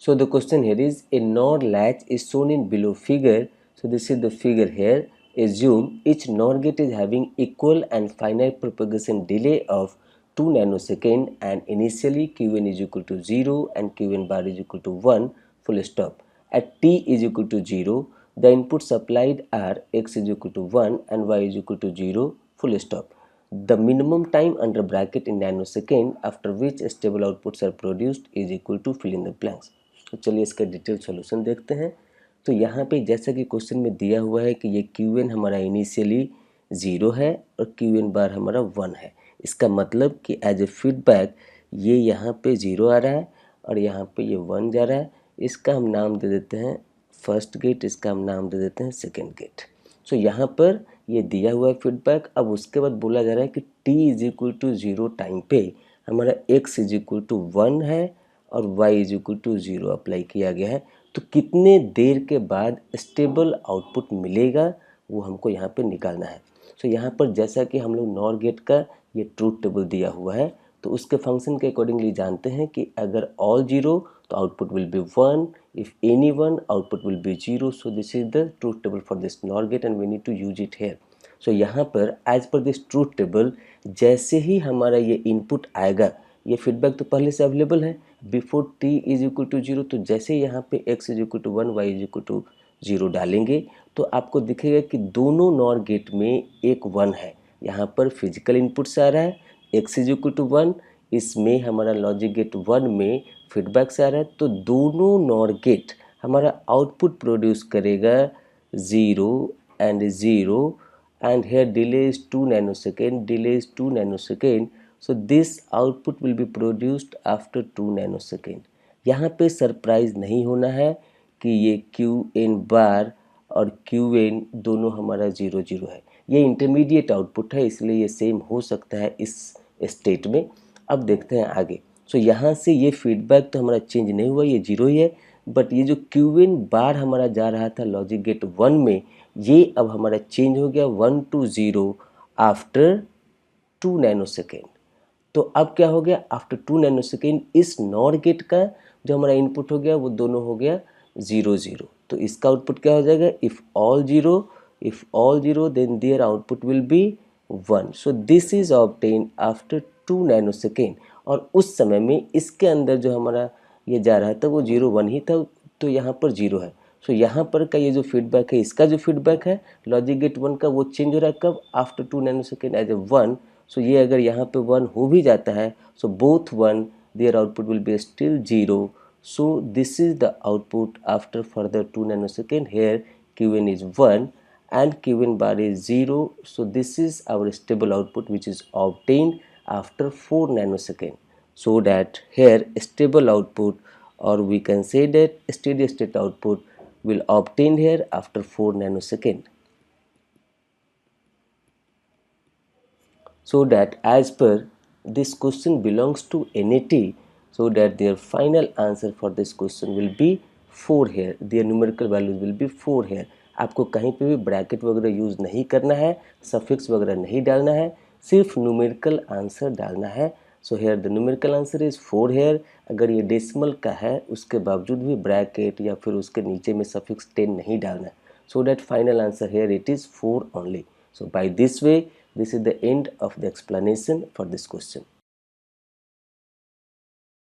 So the question here is a NOR latch is shown in below figure. So this is the figure here. Assume each NOR gate is having equal and finite propagation delay of 2 nanosecond and initially Qn is equal to 0 and Qn bar is equal to 1 full stop. At t is equal to 0, the inputs supplied are x is equal to 1 and y is equal to 0 full stop. The minimum time under bracket in nanosecond after which stable outputs are produced is equal to fill in the blanks. तो चलिए इसका detail solution देखते हैं। तो यहाँ पे जैसा कि क्वेश्चन में दिया हुआ है कि ये Qn हमारा इनिशियली 0 है और Qn बार हमारा 1 है। इसका मतलब कि एज ए फीडबैक ये यहाँ पे 0 आ रहा है और यहाँ पे ये 1 जा रहा है। इसका हम नाम दे देते हैं फर्स्ट गेट, इसका हम नाम दे देते हैं सेकेंड गेट। सो यहाँ पर ये दिया हुआ है फीडबैक। अब उसके बाद बोला जा रहा है कि t is equal to 0 time पे हमारा x इज इक्वल टू 1 है और y is equal to 0 apply किया गया है। तो कितने देर के बाद स्टेबल आउटपुट मिलेगा वो हमको यहाँ पे निकालना है। सो यहाँ पर जैसा कि हम लोग नॉर गेट का ये ट्रूथ टेबल दिया हुआ है तो उसके फंक्शन के अकॉर्डिंगली जानते हैं कि अगर ऑल 0 तो output will be 1, if any 1 output will be 0। So this is the truth table for this NOR gate and we need to use it here. So यहाँ पर as per this truth table जैसे ही हमारा ये input आएगा, ये feedback तो पहले से अवेलेबल है before t is equal to 0। तो जैसे यहाँ पे x is equal to 1, y is equal to 0 डालेंगे तो आपको दिखेगा कि दोनों नॉर गेट में एक 1 है। यहाँ पर फिजिकल इनपुट से आ रहा है x इज इक्वल टू 1, इसमें हमारा लॉजिक गेट 1 में फीडबैक से आ रहा है। तो दोनों नॉर गेट हमारा आउटपुट प्रोड्यूस करेगा 0 and 0 and here delay is 2 nanosecond, delay is 2 nanosecond. So this output will be produced after 2 nanosecond. यहाँ पे सरप्राइज नहीं होना है कि ये Qn बार और Qn दोनों हमारा 0 0 है। ये इंटरमीडिएट आउटपुट है इसलिए ये सेम हो सकता है इस स्टेट में। अब देखते हैं आगे। सो यहाँ से ये फीडबैक तो हमारा चेंज नहीं हुआ, ये 0 ही है, बट ये जो Qn बार हमारा जा रहा था लॉजिक गेट 1 में ये अब हमारा चेंज हो गया 1 to 0 आफ्टर 2 नैनोसेकेंड। तो अब क्या हो गया आफ्टर 2 नैनोसेकेंड इस नॉर गेट का जो हमारा इनपुट हो गया वो दोनों हो गया 0 0। तो इसका आउटपुट क्या हो जाएगा if all 0 then their output will be 1। So this is obtain after 2 nanosecond. और उस समय में इसके अंदर जो हमारा ये जा रहा था वो 0 1 ही था तो यहाँ पर 0 है। सो यहाँ पर का ये जो फीडबैक है इसका जो फीडबैक है लॉजिक गेट 1 का वो चेंज हो रहा है कब after 2 nanosecond as a 1। So ये अगर यहाँ पे 1 हो भी जाता है so both 1 their output will be still 0। So this is the output after further 2 nanosecond. Here Qn is 1 and Qn bar is 0. So this is our stable output which is obtained after 4 nanosecond. So that here stable output or we can say that steady state output will obtain here after 4 nanosecond. So that as per this question belongs to NAT, so that their final answer for this question will be 4 here. Their numerical values will be 4 here. आपको कहीं पे भी bracket वगैरह use नहीं करना है, suffix वगैरह नहीं डालना है, सिर्फ न्यूमेरिकल आंसर डालना है। So here the numerical answer is 4 here. अगर ये डेसिमल का है उसके बावजूद भी ब्रैकेट या फिर उसके नीचे में सफिक्स 10 नहीं डालना है। So that final answer here it is 4 only. So by this way this is the end of the explanation for this question.